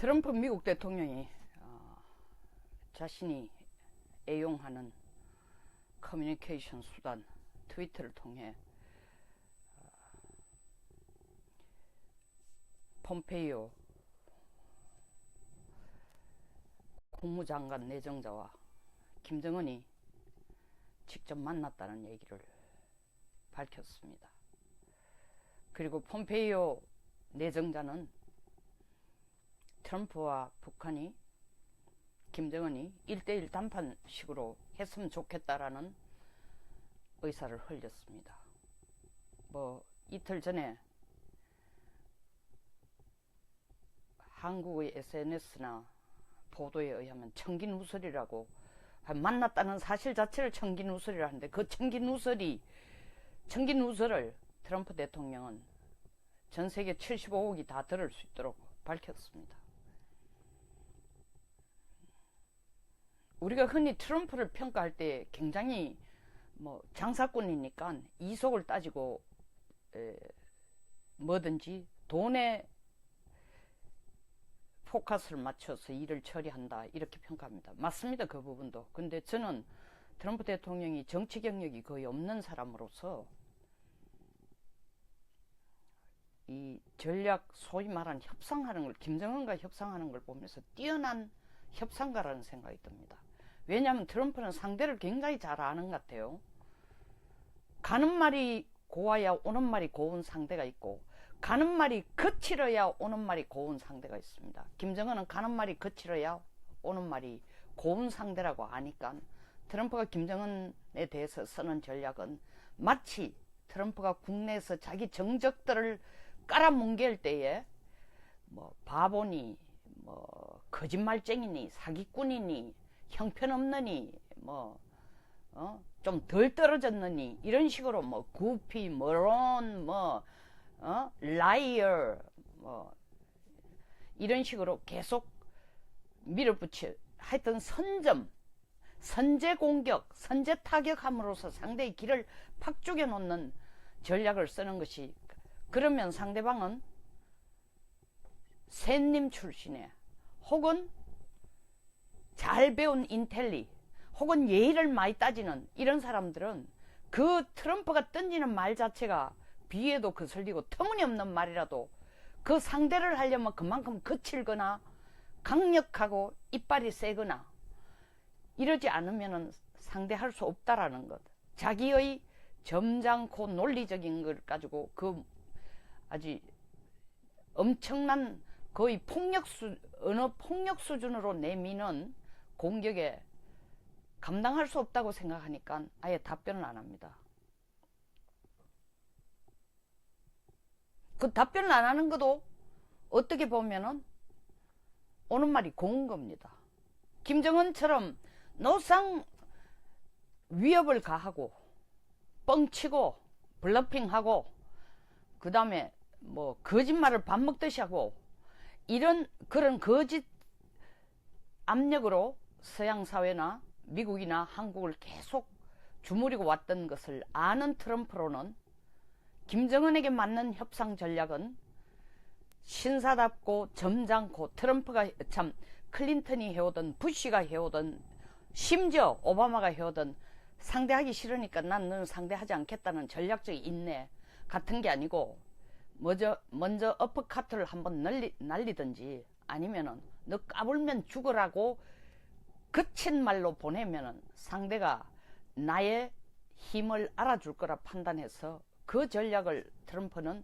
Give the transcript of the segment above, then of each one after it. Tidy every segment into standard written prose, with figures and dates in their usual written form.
트럼프 미국 대통령이 자신이 애용하는 커뮤니케이션 수단 트위터를 통해 폼페이오 국무장관 내정자와 김정은이 직접 만났다는 얘기를 밝혔습니다. 그리고 폼페이오 내정자는 트럼프와 북한이 김정은이 1대1 담판식으로 했으면 좋겠다라는 의사를 흘렸습니다. 이틀 전에 한국의 SNS나 보도에 의하면 청기누설이라고 만났다는 사실 자체를 청기누설이라 하는데 그 청기누설을 트럼프 대통령은 전 세계 75억이 다 들을 수 있도록 밝혔습니다. 우리가 흔히 트럼프를 평가할 때 굉장히 장사꾼이니까 이속을 따지고 뭐든지 돈에 포커스를 맞춰서 일을 처리한다 이렇게 평가합니다. 맞습니다. 그 부분도. 근데 저는 트럼프 대통령이 정치 경력이 거의 없는 사람으로서 이 전략 소위 말하는 협상하는 걸 김정은과 협상하는 걸 보면서 뛰어난 협상가라는 생각이 듭니다. 왜냐하면 트럼프는 상대를 굉장히 잘 아는 것 같아요. 가는 말이 고와야 오는 말이 고운 상대가 있고 가는 말이 거칠어야 오는 말이 고운 상대가 있습니다. 김정은은 가는 말이 거칠어야 오는 말이 고운 상대라고 아니까 트럼프가 김정은에 대해서 쓰는 전략은 마치 트럼프가 국내에서 자기 정적들을 깔아뭉갤 때에 바보니 거짓말쟁이니 사기꾼이니 형편없느니 좀 덜 떨어졌느니 이런 식으로 구피 머론 라이어 이런 식으로 계속 밀어붙여 하여튼 선제 공격 선제 타격함으로써 상대의 길을 팍 죽여 놓는 전략을 쓰는 것이 그러면 상대방은 샌님 출신의 혹은 잘 배운 인텔리 혹은 예의를 많이 따지는 이런 사람들은 그 트럼프가 던지는 말 자체가 비에도 거슬리고 터무니없는 말이라도 그 상대를 하려면 그만큼 거칠거나 강력하고 이빨이 세거나 이러지 않으면 상대할 수 없다라는 것. 자기의 점잖고 논리적인 걸 가지고 그 아주 엄청난 거의 언어 폭력 수준으로 내미는 공격에 감당할 수 없다고 생각하니까 아예 답변을 안 합니다. 그 답변을 안 하는 것도 어떻게 보면은 오는 말이 고운 겁니다. 김정은처럼 노상 위협을 가하고 뻥치고 블러핑하고 그 다음에 거짓말을 밥 먹듯이 하고 그런 거짓 압력으로 서양 사회나 미국이나 한국을 계속 주무리고 왔던 것을 아는 트럼프로는 김정은에게 맞는 협상 전략은 신사답고 점잖고 트럼프가 클린턴이 해오던 부시가 해오던 심지어 오바마가 해오던 상대하기 싫으니까 난 너는 상대하지 않겠다는 전략적 인내 같은 게 아니고 먼저 어퍼카트를 한번 날리든지 아니면은 너 까불면 죽으라고 거친 말로 보내면은 상대가 나의 힘을 알아줄 거라 판단해서 그 전략을 트럼프는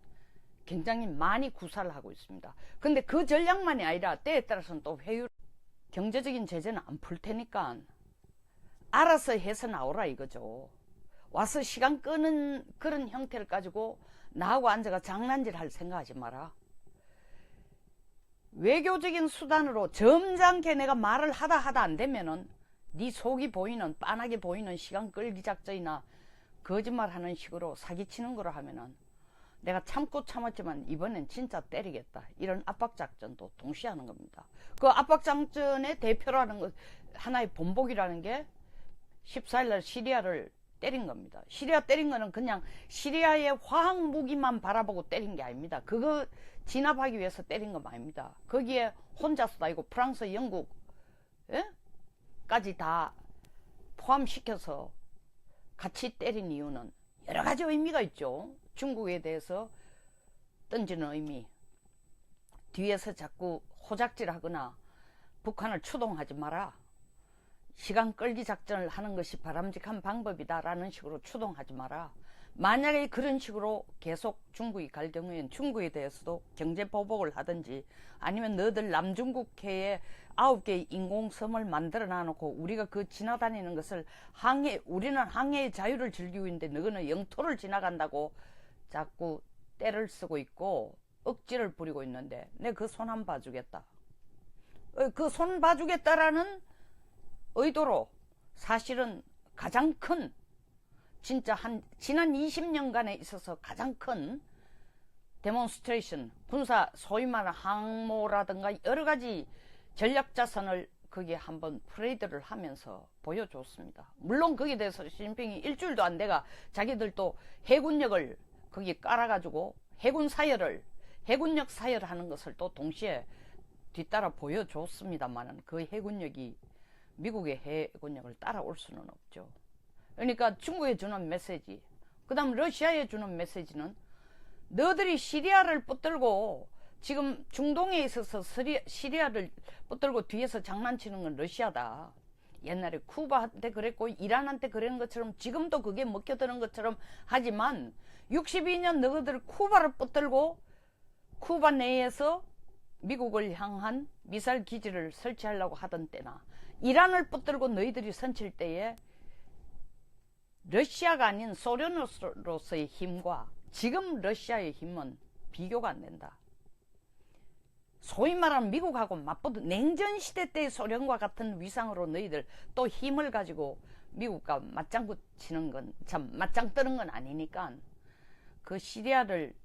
굉장히 많이 구사를 하고 있습니다. 근데 그 전략만이 아니라 때에 따라서는 또 경제적인 제재는 안 풀 테니까 알아서 해서 나오라 이거죠. 와서 시간 끄는 그런 형태를 가지고 나하고 앉아가 장난질 할 생각하지 마라. 외교적인 수단으로 점잖게 내가 말을 하다 안 되면은 네 속이 보이는 빤하게 보이는 시간 끌기 작전이나 거짓말하는 식으로 사기치는 거로 하면은 내가 참고 참았지만 이번엔 진짜 때리겠다 이런 압박작전도 동시에 하는 겁니다. 그 압박작전의 대표라는 것 하나의 본보기라는 게 14일날 시리아를 때린 겁니다. 시리아 때린 거는 그냥 시리아의 화학 무기만 바라보고 때린 게 아닙니다. 그거 진압하기 위해서 때린 거 아닙니다. 거기에 혼자서도 아니고 프랑스, 영국, 예? 까지 다 포함시켜서 같이 때린 이유는 여러 가지 의미가 있죠. 중국에 대해서 던지는 의미, 뒤에서 자꾸 호작질하거나 북한을 추동하지 마라, 시간 끌기 작전을 하는 것이 바람직한 방법이다라는 식으로 추동하지 마라. 만약에 그런 식으로 계속 중국이 갈 경우에는 중국에 대해서도 경제 보복을 하든지, 아니면 너들 남중국해에 9개 인공섬을 만들어 놔놓고 우리가 그 지나다니는 것을 우리는 항해의 자유를 즐기고 있는데 너희는 영토를 지나간다고 자꾸 때를 쓰고 있고 억지를 부리고 있는데, 내가 그 손 한 봐주겠다. 그 손 봐주겠다라는 의도로 사실은 가장 큰, 진짜 지난 20년간에 있어서 가장 큰 데몬스트레이션, 군사 소위 말하는 항모라든가 여러 가지 전략 자산을 거기에 한번 프레이드를 하면서 보여줬습니다. 물론 거기에 대해서 시진핑이 일주일도 안 돼가 자기들도 해군력을 거기 깔아가지고 해군력 사열하는 것을 또 동시에 뒤따라 보여줬습니다만은 그 해군력이 미국의 해군력을 따라올 수는 없죠. 그러니까 중국에 주는 메시지, 그 다음 러시아에 주는 메시지는 너들이 시리아를 붙들고 지금 중동에 있어서 시리아를 붙들고 뒤에서 장난치는 건 러시아다. 옛날에 쿠바한테 그랬고 이란한테 그런 것처럼 지금도 그게 먹혀드는 것처럼 하지만 62년 너희들 쿠바를 붙들고 쿠바 내에서 미국을 향한 미사일 기지를 설치하려고 하던 때나, 이란을 붙들고 너희들이 선칠 때에 러시아가 아닌 소련으로서의 힘과 지금 러시아의 힘은 비교가 안 된다. 소위 말하는 미국하고 맞붙은 냉전시대 때의 소련과 같은 위상으로 너희들 또 힘을 가지고 미국과 맞장구 치는 건, 참 맞짱 뜨는 건 아니니까 그 시리아를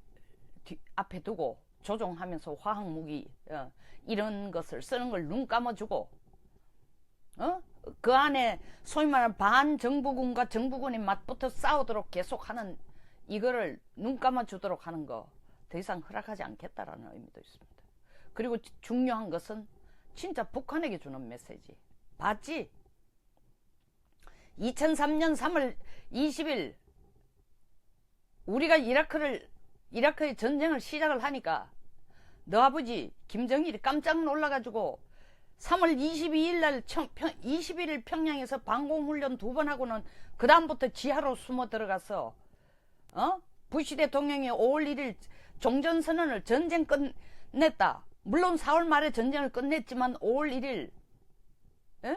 앞에 두고 조종하면서 화학무기 이런 것을 쓰는 걸 눈 감아주고, 그 안에 소위 말하는 반정부군과 정부군이 맞붙어 싸우도록 계속하는 이거를 눈 감아주도록 하는 거 더 이상 허락하지 않겠다라는 의미도 있습니다. 그리고 중요한 것은 진짜 북한에게 주는 메시지. 봤지? 2003년 3월 20일 우리가 이라크의 전쟁을 시작을 하니까 너 아버지 김정일이 깜짝 놀라가지고 3월 22일 날 21일 평양에서 방공훈련 2번 하고는 그 다음부터 지하로 숨어 들어가서 부시 대통령이 5월 1일 종전선언을 전쟁 끝냈다. 물론 4월 말에 전쟁을 끝냈지만 5월 1일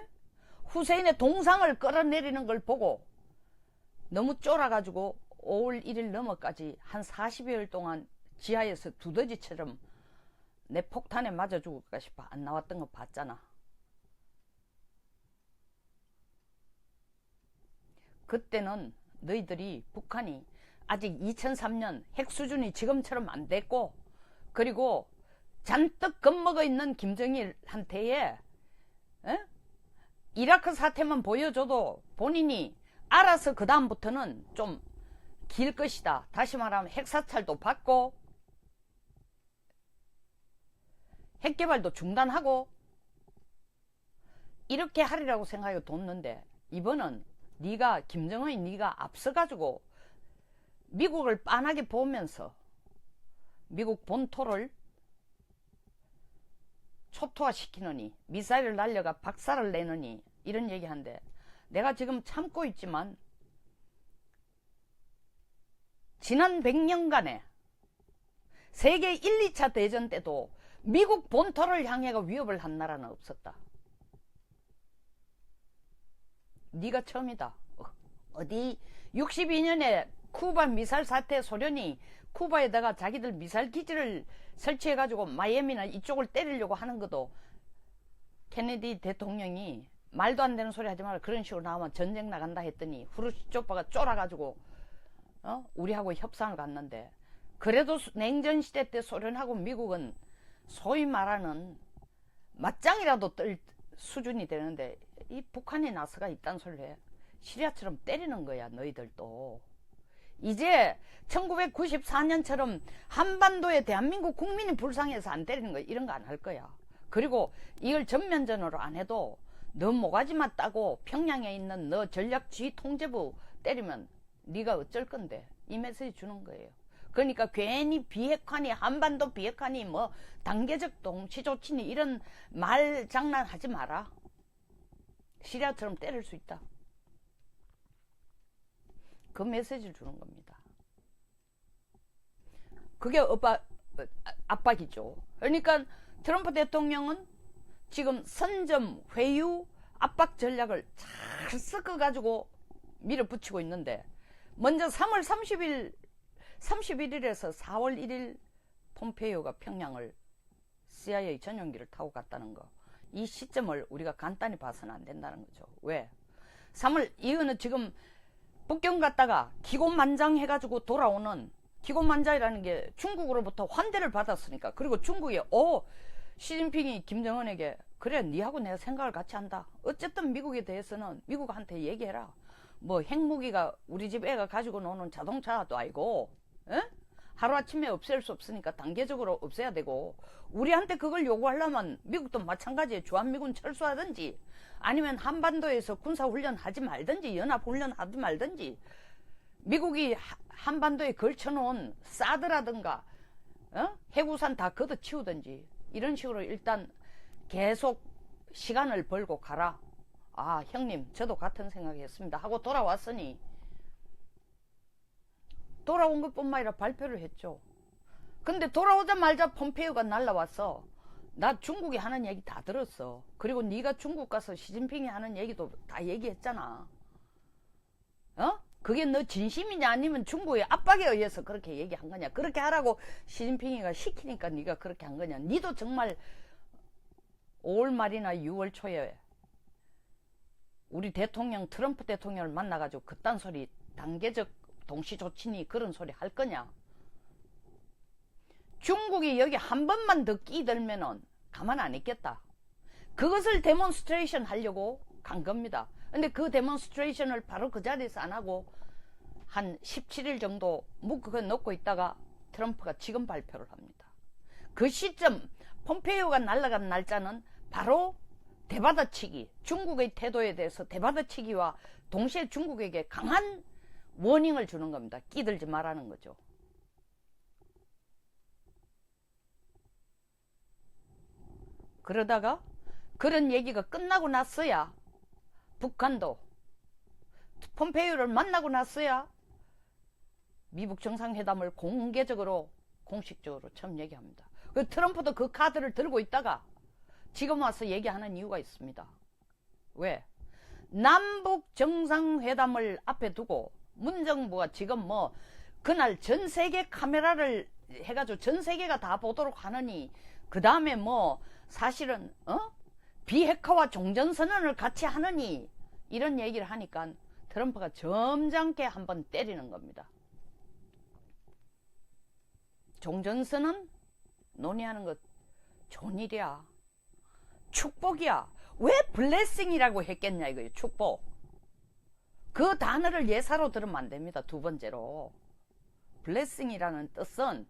후세인의 동상을 끌어내리는 걸 보고 너무 쫄아가지고 5월 1일 넘어까지 한 40여일 동안 지하에서 두더지처럼 내 폭탄에 맞아 죽을까 싶어 안 나왔던 거 봤잖아. 그때는 너희들이 북한이 아직 2003년 핵 수준이 지금처럼 안 됐고, 그리고 잔뜩 겁먹어 있는 김정일한테에 이라크 사태만 보여줘도 본인이 알아서 그 다음부터는 좀 길 것이다. 다시 말하면 핵사찰도 받고 핵개발도 중단하고 이렇게 하리라고 생각하고 뒀는데, 이번은 김정은이 네가 앞서가지고 미국을 빤하게 보면서 미국 본토를 초토화시키느니, 미사일을 날려가 박살을 내느니 이런 얘기한데, 내가 지금 참고 있지만 지난 100년간에 세계 1, 2차 대전 때도 미국 본토를 향해가 위협을 한 나라는 없었다. 네가 처음이다. 어디 62년에 쿠바 미사일 사태, 소련이 쿠바에다가 자기들 미사일 기지를 설치해가지고 마이애미나 이쪽을 때리려고 하는 것도 케네디 대통령이 말도 안 되는 소리 하지 마라, 그런 식으로 나오면 전쟁 나간다 했더니 후르시초프가 쫄아가지고 우리하고 협상을 갔는데, 그래도 냉전시대 때 소련하고 미국은 소위 말하는 맞짱이라도 뜰 수준이 되는데 이 북한이 나서가 이딴 소리를 해. 시리아처럼 때리는 거야, 너희들도. 이제 1994년처럼 한반도에 대한민국 국민이 불쌍해서 안 때리는 거, 이런 거 안 할 거야. 그리고 이걸 전면전으로 안 해도 너 모가지만 따고 평양에 있는 너 전략지휘 통제부 때리면 네가 어쩔 건데, 이 메시지 주는 거예요. 그러니까 괜히 비핵화니 한반도 비핵화니 뭐 단계적 동시조치니 이런 말 장난하지 마라. 시리아처럼 때릴 수 있다. 그 메시지를 주는 겁니다. 그게 압박이죠. 그러니까 트럼프 대통령은 지금 선점 회유 압박 전략을 잘 섞어가지고 밀어붙이고 있는데, 먼저 3월 31일에서 4월 1일 폼페이오가 평양을 CIA 전용기를 타고 갔다는 거, 이 시점을 우리가 간단히 봐서는 안 된다는 거죠. 왜? 3월 이거는 지금 북경 갔다가 기고만장해가지고 돌아오는, 기고만장이라는 게 중국으로부터 환대를 받았으니까. 그리고 중국이 시진핑이 김정은에게 그래 니하고 내가 생각을 같이 한다. 어쨌든 미국에 대해서는 미국한테 얘기해라. 뭐 핵무기가 우리 집 애가 가지고 노는 자동차도 아니고, 에? 하루아침에 없앨 수 없으니까 단계적으로 없애야 되고, 우리한테 그걸 요구하려면 미국도 마찬가지에 주한미군 철수하든지 아니면 한반도에서 군사훈련 하지 말든지 연합훈련 하지 말든지, 미국이 한반도에 걸쳐놓은 사드라든가 해구산 다 걷어치우든지, 이런 식으로 일단 계속 시간을 벌고 가라. 아, 형님 저도 같은 생각이었습니다 하고 돌아왔으니, 돌아온 것뿐만 아니라 발표를 했죠. 근데 돌아오자마자 폼페이오가 날라와서 나 중국이 하는 얘기 다 들었어. 그리고 네가 중국 가서 시진핑이 하는 얘기도 다 얘기했잖아. 그게 너 진심이냐 아니면 중국의 압박에 의해서 그렇게 얘기한 거냐. 그렇게 하라고 시진핑이가 시키니까 네가 그렇게 한 거냐. 니도 정말 5월 말이나 6월 초에 우리 대통령 트럼프 대통령을 만나가지고 그딴 소리, 단계적 동시조치니 그런 소리 할 거냐. 중국이 여기 한 번만 더 끼들면은 가만 안 있겠다. 그것을 데몬스트레이션 하려고 간 겁니다. 근데 그 데몬스트레이션을 바로 그 자리에서 안 하고 한 17일 정도 묶어 놓고 있다가 트럼프가 지금 발표를 합니다. 그 시점 폼페이오가 날아간 날짜는 바로 대받아치기, 중국의 태도에 대해서 대받아치기와 동시에 중국에게 강한 워닝을 주는 겁니다. 끼들지 말라는 거죠. 그러다가 그런 얘기가 끝나고 났어야 북한도 폼페이오를 만나고 났어야 미북 정상회담을 공개적으로 공식적으로 처음 얘기합니다. 그 트럼프도 그 카드를 들고 있다가 지금 와서 얘기하는 이유가 있습니다. 왜? 남북 정상회담을 앞에 두고 문 정부가 지금 뭐 그날 전 세계 카메라를 해가지고 전 세계가 다 보도록 하느니, 그 다음에 뭐 사실은 비핵화와 종전선언을 같이 하느니, 이런 얘기를 하니까 트럼프가 점잖게 한번 때리는 겁니다. 종전선언 논의하는 것 좋은 일이야. 축복이야. 왜 블레싱이라고 했겠냐 이거예요. 축복. 그 단어를 예사로 들으면 안 됩니다. 두 번째로. 블레싱이라는 뜻은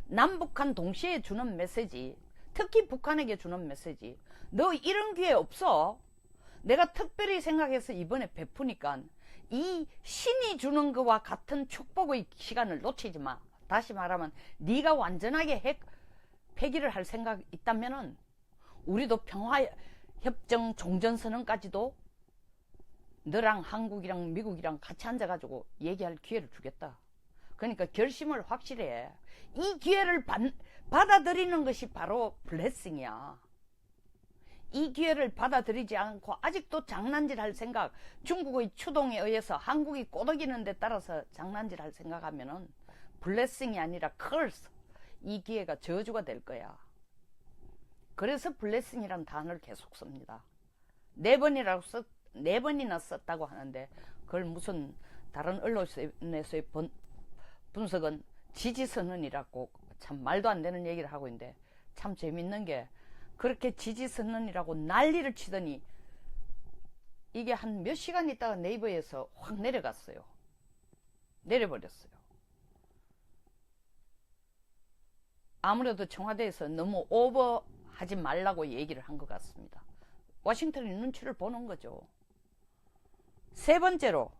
남북한 동시에 주는 메시지, 특히 북한에게 주는 메시지. 너 이런 기회 없어. 내가 특별히 생각해서 이번에 베푸니까 이 신이 주는 것과 같은 축복의 시간을 놓치지 마. 다시 말하면 네가 완전하게 폐기를 할 생각 있다면은 우리도 평화협정 종전선언까지도 너랑 한국이랑 미국이랑 같이 앉아가지고 얘기할 기회를 주겠다. 그러니까 결심을 확실히 해. 이 기회를 받아들이는 것이 바로 블레싱이야. 이 기회를 받아들이지 않고 아직도 장난질할 생각, 중국의 추동에 의해서 한국이 꼬드기는 데 따라서 장난질할 생각하면은 블레싱이 아니라 curse, 이 기회가 저주가 될 거야. 그래서 블레싱이란 단어를 계속 씁니다. 4번이나 썼다고 하는데, 그걸 무슨 다른 언론에서의 분석은 지지선언이라고 참 말도 안 되는 얘기를 하고 있는데, 참 재밌는 게 그렇게 지지선언이라고 난리를 치더니 이게 한 몇 시간 있다가 네이버에서 확 내려갔어요. 내려버렸어요. 아무래도 청와대에서 너무 오버하지 말라고 얘기를 한 것 같습니다. 워싱턴이 눈치를 보는 거죠. 세 번째로,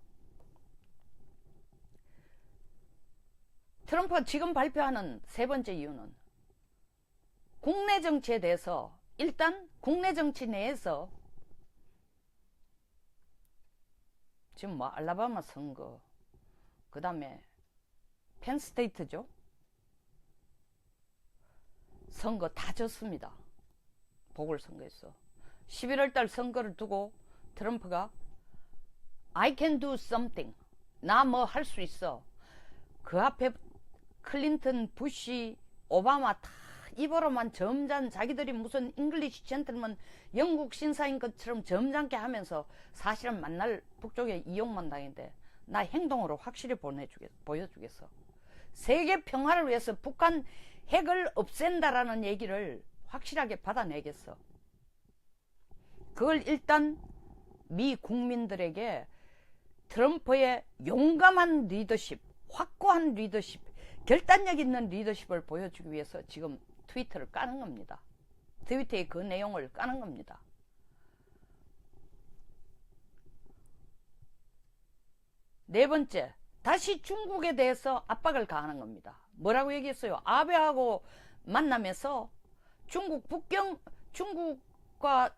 트럼프가 지금 발표하는 세 번째 이유는 국내 정치에 대해서, 일단 국내 정치 내에서 지금 뭐 알라바마 선거, 그 다음에 펜스테이트죠, 선거 다 졌습니다. 보궐선거에서 11월달 선거를 두고 트럼프가 I can do something, 나 뭐 할 수 있어, 그 앞에 클린턴, 부시, 오바마 다 입으로만 점잖, 자기들이 무슨 잉글리시 젠틀맨 영국 신사인 것처럼 점잖게 하면서 사실은 만날 북쪽에 이용만 당했는데 나 행동으로 확실히 보여주겠어. 세계 평화를 위해서 북한 핵을 없앤다라는 얘기를 확실하게 받아내겠어. 그걸 일단 미 국민들에게 트럼프의 용감한 리더십, 확고한 리더십, 결단력 있는 리더십을 보여주기 위해서 지금 트위터를 까는 겁니다. 트위터의 그 내용을 까는 겁니다. 네 번째, 다시 중국에 대해서 압박을 가하는 겁니다. 뭐라고 얘기했어요? 아베하고 만나면서 중국과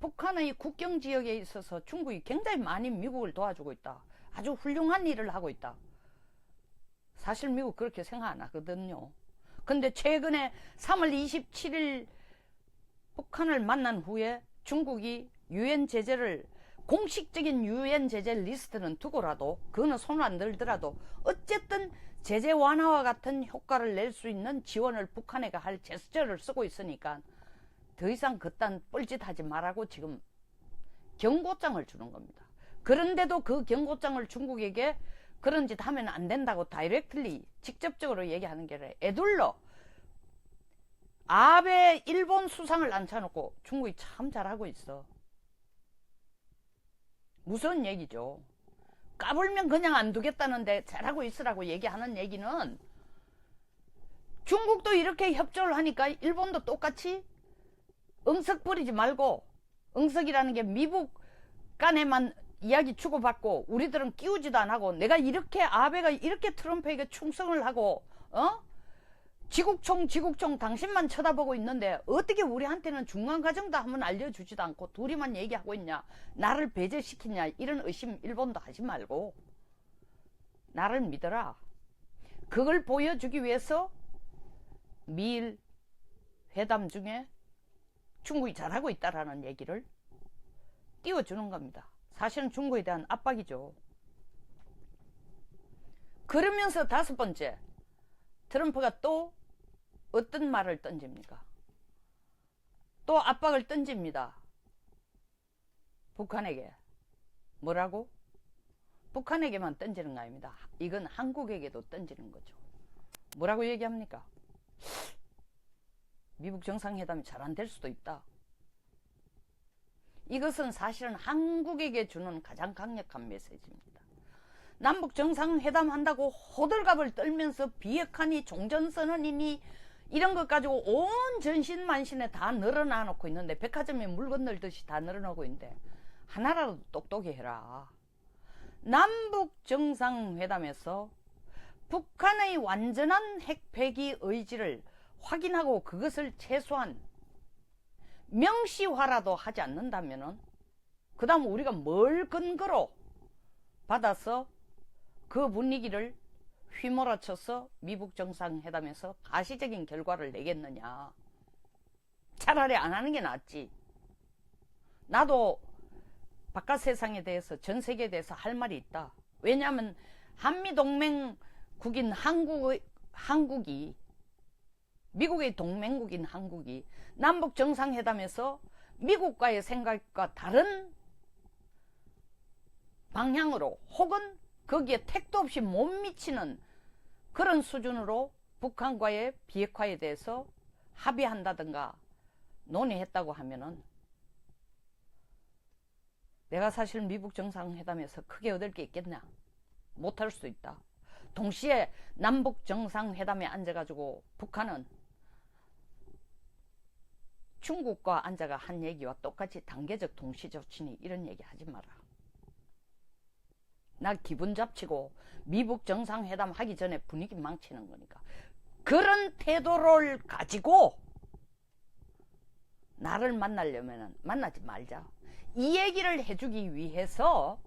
북한의 국경 지역에 있어서 중국이 굉장히 많이 미국을 도와주고 있다. 아주 훌륭한 일을 하고 있다. 사실 미국 그렇게 생각 안 하거든요. 근데 최근에 3월 27일 북한을 만난 후에 중국이 유엔 제재를, 공식적인 유엔 제재 리스트는 두고라도, 그거는 손을 안 들더라도 어쨌든 제재 완화와 같은 효과를 낼 수 있는 지원을 북한에게 할 제스처를 쓰고 있으니까 더 이상 그딴 뻘짓하지 말라고 지금 경고장을 주는 겁니다. 그런데도 그 경고장을 중국에게 그런 짓 하면 안 된다고 다이렉트리, 직접적으로 얘기하는 게 아니라 애둘러 아베 일본 수상을 앉혀놓고 중국이 참 잘하고 있어. 무서운 얘기죠. 까불면 그냥 안 두겠다는데 잘하고 있으라고 얘기하는 얘기는, 중국도 이렇게 협조를 하니까 일본도 똑같이 응석 부리지 말고, 응석이라는 게 미국 간에만 이야기 주고받고 우리들은 끼우지도 안 하고, 내가 이렇게 아베가 이렇게 트럼프에게 충성을 하고 지국총 당신만 쳐다보고 있는데 어떻게 우리한테는 중간과정도 한번 알려주지도 않고 둘이만 얘기하고 있냐, 나를 배제시키냐, 이런 의심 일본도 하지 말고 나를 믿어라. 그걸 보여주기 위해서 미일 회담 중에 중국이 잘하고 있다라는 얘기를 띄워주는 겁니다. 사실은 중국에 대한 압박이죠. 그러면서 다섯 번째, 트럼프가 또 어떤 말을 던집니까? 또 압박을 던집니다. 북한에게. 뭐라고? 북한에게만 던지는 거 아닙니다. 이건 한국에게도 던지는 거죠. 뭐라고 얘기합니까? 미국 정상회담이 잘 안 될 수도 있다. 이것은 사실은 한국에게 주는 가장 강력한 메시지입니다. 남북 정상회담 한다고 호들갑을 떨면서 비핵화니 종전선언이니 이런 것 가지고 온 전신만신에 다 늘어놔 놓고 있는데, 백화점에 물 건널듯이 다 늘어놓고 있는데 하나라도 똑똑히 해라. 남북 정상회담에서 북한의 완전한 핵 폐기 의지를 확인하고 그것을 최소한 명시화라도 하지 않는다면은 그 다음 우리가 뭘 근거로 받아서 그 분위기를 휘몰아쳐서 미북 정상회담에서 가시적인 결과를 내겠느냐. 차라리 안 하는 게 낫지. 나도 바깥 세상에 대해서, 전 세계에 대해서 할 말이 있다. 왜냐하면 한미동맹국인 한국이, 미국의 동맹국인 한국이 남북 정상회담에서 미국과의 생각과 다른 방향으로, 혹은 거기에 택도 없이 못 미치는 그런 수준으로 북한과의 비핵화에 대해서 합의한다든가 논의했다고 하면은 내가 사실 미국 정상회담에서 크게 얻을 게 있겠냐? 못할 수도 있다. 동시에 남북 정상회담에 앉아가지고 북한은 중국과 앉아가 한 얘기와 똑같이 단계적 동시조치니 이런 얘기 하지 마라. 나 기분 잡치고 미국 정상회담 하기 전에 분위기 망치는 거니까 그런 태도를 가지고 나를 만나려면 만나지 말자. 이 얘기를 해주기 위해서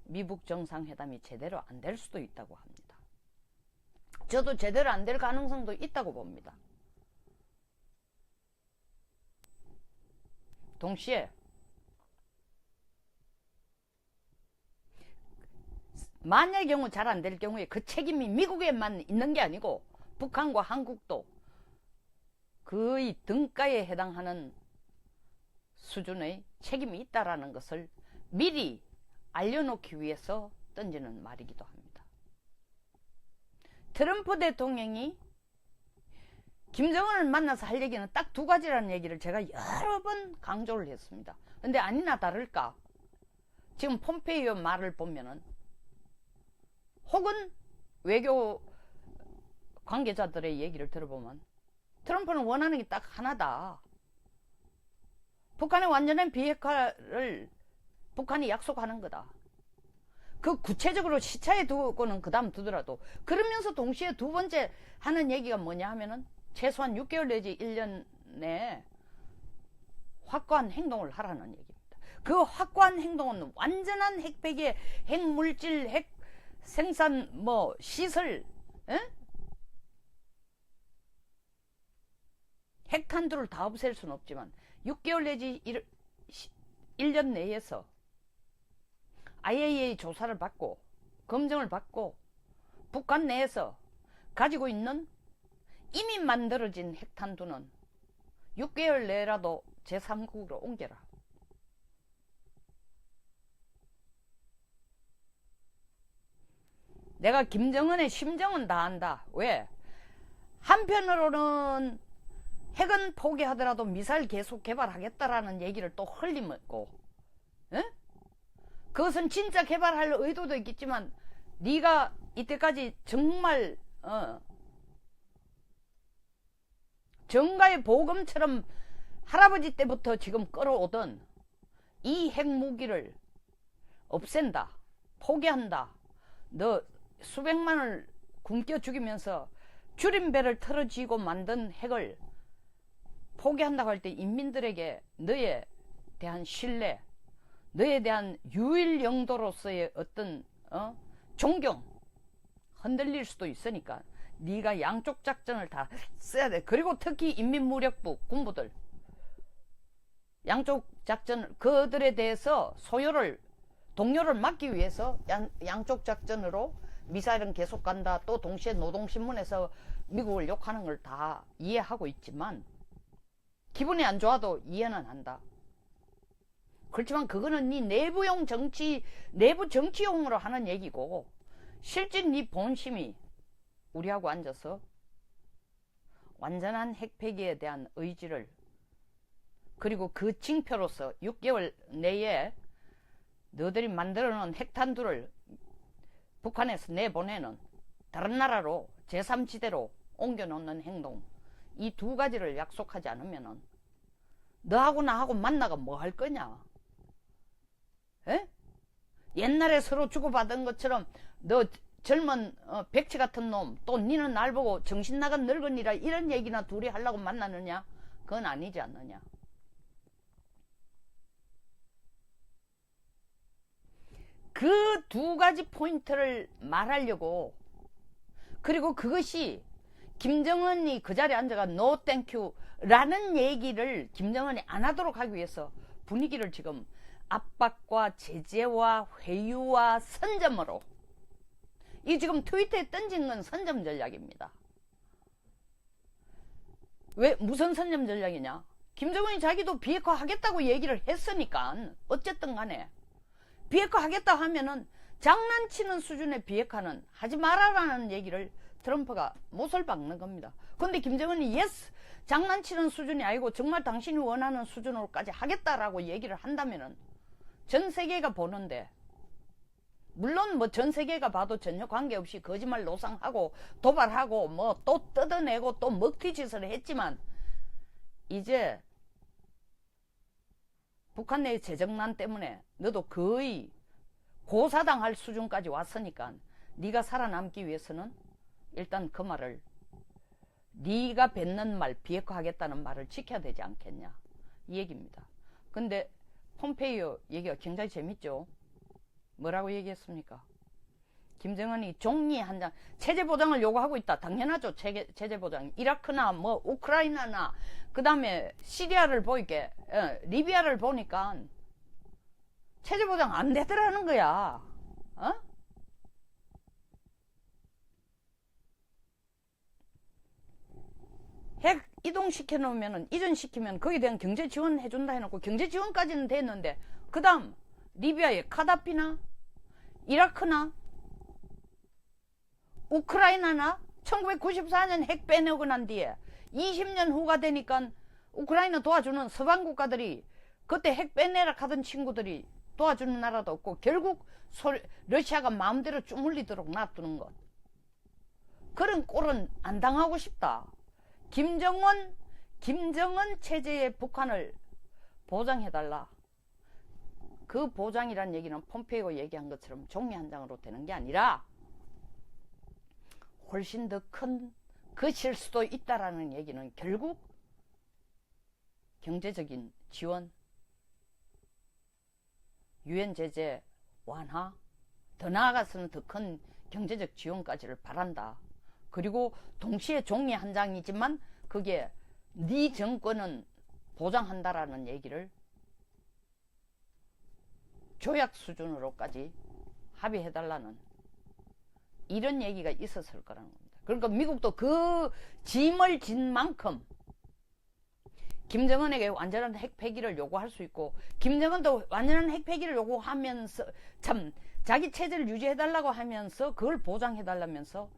미국 정상회담이 제대로 안 될 수도 있다고 합니다. 저도 제대로 안 될 가능성도 있다고 봅니다. 동시에 만약의 경우 잘 안 될 경우에 그 책임이 미국에만 있는 게 아니고 북한과 한국도 거의 등가에 해당하는 수준의 책임이 있다라는 것을 미리 알려놓기 위해서 던지는 말이기도 합니다. 트럼프 대통령이 김정은을 만나서 할 얘기는 딱 두 가지라는 얘기를 제가 여러 번 강조를 했습니다. 근데 아니나 다를까 지금 폼페이오 말을 보면은 혹은 외교 관계자들의 얘기를 들어보면 트럼프는 원하는 게 딱 하나다. 북한의 완전한 비핵화를 북한이 약속하는 거다. 그 구체적으로 시차에 두고는 그 다음 두더라도 그러면서 동시에 두 번째 하는 얘기가 뭐냐 하면은 최소한 6개월 내지 1년 내에 확고한 행동을 하라는 얘기입니다. 그 확고한 행동은 완전한 핵폐기, 핵물질, 핵 생산 시설, 핵탄두를 다 없앨 수는 없지만 6개월 내지 1년 내에서 IAEA 조사를 받고 검증을 받고 북한 내에서 가지고 있는 이미 만들어진 핵탄두는 6개월 내라도 제3국으로 옮겨라. 내가 김정은의 심정은 다 안다. 왜? 한편으로는 핵은 포기하더라도 미사일 계속 개발하겠다라는 얘기를 또 흘리고, 그것은 진짜 개발할 의도도 있겠지만 네가 이때까지 정말 정가의 보금처럼 할아버지 때부터 지금 끌어오던 이 핵무기를 없앤다, 포기한다, 너 수백만을 굶겨 죽이면서 줄임배를 털어쥐고 만든 핵을 포기한다고 할 때 인민들에게 너에 대한 신뢰, 너에 대한 유일 영도로서의 어떤 존경 흔들릴 수도 있으니까 네가 양쪽 작전을 다 써야 돼. 그리고 특히 인민무력부 군부들 양쪽 작전 그들에 대해서 동요를 막기 위해서 양쪽 작전으로 미사일은 계속 간다. 또 동시에 노동신문에서 미국을 욕하는 걸 다 이해하고 있지만 기분이 안 좋아도 이해는 한다. 그렇지만 그거는 네 내부 정치용으로 하는 얘기고 실제 네 본심이 우리하고 앉아서 완전한 핵폐기에 대한 의지를 그리고 그 징표로서 6개월 내에 너들이 만들어 놓은 핵탄두를 북한에서 내보내는 다른 나라로 제3지대로 옮겨놓는 행동 이 두 가지를 약속하지 않으면은 너하고 나하고 만나가 뭐 할 거냐? 에? 옛날에 서로 주고받은 것처럼 너 젊은 백치 같은 놈 또 니는 날 보고 정신 나간 늙은이라 이런 얘기나 둘이 하려고 만나느냐? 그건 아니지 않느냐? 그 두 가지 포인트를 말하려고 그리고 그것이 김정은이 그 자리에 앉아가 no thank you 라는 얘기를 김정은이 안 하도록 하기 위해서 분위기를 지금 압박과 제재와 회유와 선점으로 이 지금 트위터에 던진 건 선점 전략입니다. 왜 무슨 선점 전략이냐? 김정은이 자기도 비핵화 하겠다고 얘기를 했으니까 어쨌든 간에 비핵화 하겠다 하면은 장난치는 수준의 비핵화는 하지 말아라는 얘기를 트럼프가 못을 박는 겁니다. 근데 김정은이 예스 장난치는 수준이 아니고 정말 당신이 원하는 수준으로까지 하겠다라고 얘기를 한다면은 전 세계가 보는데, 물론 뭐 전 세계가 봐도 전혀 관계없이 거짓말 노상하고 도발하고 뭐 또 뜯어내고 또 먹튀짓을 했지만, 이제 북한 내 재정난 때문에 너도 거의 고사당할 수준까지 왔으니까 네가 살아남기 위해서는 일단 그 말을, 네가 뱉는 말, 비핵화하겠다는 말을 지켜야 되지 않겠냐, 이 얘기입니다. 근데 폼페이오 얘기가 굉장히 재밌죠. 뭐라고 얘기했습니까? 김정은이 종이 한 장, 체제 보장을 요구하고 있다. 당연하죠. 체제 보장. 이라크나 뭐 우크라이나나 그 다음에 시리아를 보이게, 리비아를 보니까 체제 보장 안 되더라는 거야. 어? 핵 이동시켜 놓으면은, 이전시키면 거기에 대한 경제 지원 해준다 해놓고 경제 지원까지는 됐는데, 그 다음 리비아의 카다피나 이라크나 우크라이나나 1994년 핵 빼내고 난 뒤에 20년 후가 되니까 우크라이나 도와주는 서방 국가들이, 그때 핵 빼내라 하던 친구들이 도와주는 나라도 없고 결국 러시아가 마음대로 쭈물리도록 놔두는 것. 그런 꼴은 안 당하고 싶다. 김정은 체제의 북한을 보장해달라. 그 보장이란 얘기는 폼페이오 얘기한 것처럼 종이 한 장으로 되는 게 아니라 훨씬 더 큰 것일 수도 있다라는 얘기는 결국 경제적인 지원, 유엔 제재 완화, 더 나아가서는 더 큰 경제적 지원까지를 바란다. 그리고 동시에 종이 한 장이지만 그게 네 정권은 보장한다라는 얘기를 조약 수준으로까지 합의해달라는 이런 얘기가 있었을 거라는 겁니다. 그러니까 미국도 그 짐을 진 만큼 김정은에게 완전한 핵 폐기를 요구할 수 있고, 김정은도 완전한 핵 폐기를 요구하면서 참 자기 체제를 유지해달라고 하면서 그걸 보장해달라면서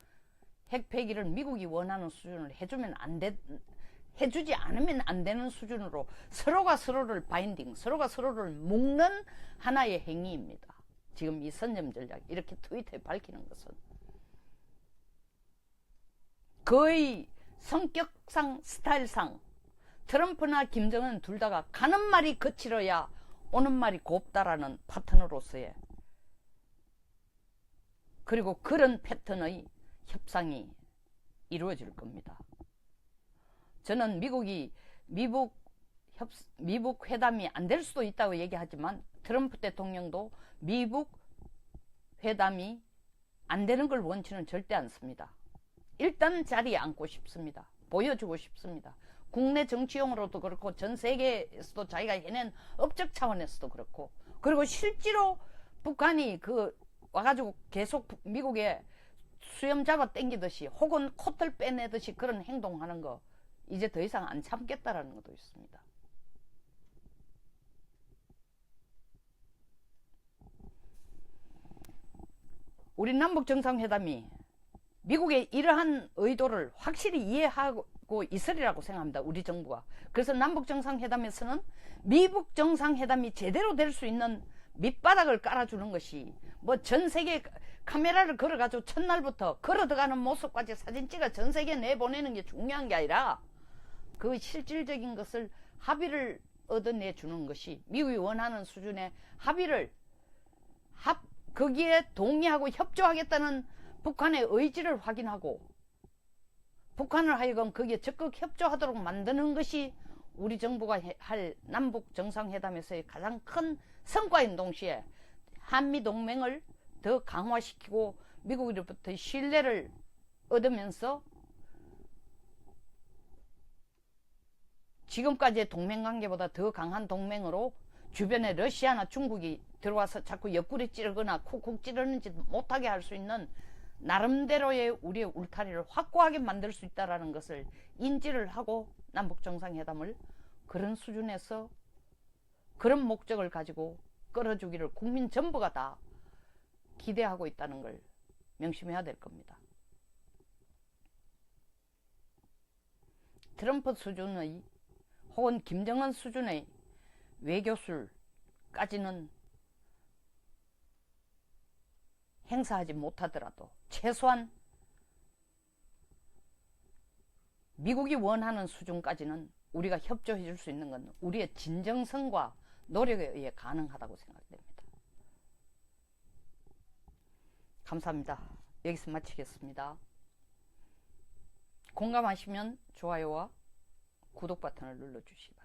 핵 폐기를 미국이 원하는 수준을 해주지 않으면 안 되는 수준으로 서로가 서로를 바인딩, 서로가 서로를 묶는 하나의 행위입니다. 지금 이 선점 전략, 이렇게 트위터에 밝히는 것은 거의 성격상, 스타일상 트럼프나 김정은 둘 다가 가는 말이 거칠어야 오는 말이 곱다라는 파트너로서의, 그리고 그런 패턴의 협상이 이루어질 겁니다. 저는 미국 회담이 안 될 수도 있다고 얘기하지만 트럼프 대통령도 미국 회담이 안 되는 걸 원치는 절대 않습니다. 일단 자리에 앉고 싶습니다. 보여주고 싶습니다. 국내 정치용으로도 그렇고 전 세계에서도 자기가 해낸 업적 차원에서도 그렇고, 그리고 실제로 북한이 와가지고 계속 미국에 수염 잡아 당기듯이 혹은 코털 빼내듯이 그런 행동하는 거 이제 더 이상 안 참겠다라는 것도 있습니다. 우리 남북 정상회담이 미국의 이러한 의도를 확실히 이해하고 있으리라고 생각합니다. 우리 정부가. 그래서 남북 정상회담에서는 미북 정상회담이 제대로 될 수 있는 밑바닥을 깔아주는 것이, 뭐 전 세계 카메라를 걸어가지고 첫날부터 걸어 들어가는 모습까지 사진 찍어 전 세계에 내보내는 게 중요한 게 아니라 그 실질적인 것을 합의를 얻어내주는 것이, 미국이 원하는 수준의 합의를 거기에 동의하고 협조하겠다는 북한의 의지를 확인하고 북한을 하여금 거기에 적극 협조하도록 만드는 것이 우리 정부가 할 남북 정상회담에서의 가장 큰 성과인 동시에 한미동맹을 더 강화시키고 미국으로부터 신뢰를 얻으면서 지금까지의 동맹관계보다 더 강한 동맹으로 주변에 러시아나 중국이 들어와서 자꾸 옆구리 찌르거나 쿡쿡 찌르는지 못하게 할 수 있는 나름대로의 우리의 울타리를 확고하게 만들 수 있다는 것을 인지를 하고 남북정상회담을 그런 수준에서 그런 목적을 가지고 끌어주기를 국민 전부가 다 기대하고 있다는 걸 명심해야 될 겁니다. 트럼프 수준의 혹은 김정은 수준의 외교술까지는 행사하지 못하더라도 최소한 미국이 원하는 수준까지는 우리가 협조해 줄 수 있는 건 우리의 진정성과 노력에 의해 가능하다고 생각됩니다. 감사합니다. 여기서 마치겠습니다. 공감하시면 좋아요와 구독 버튼을 눌러주시기 바랍니다.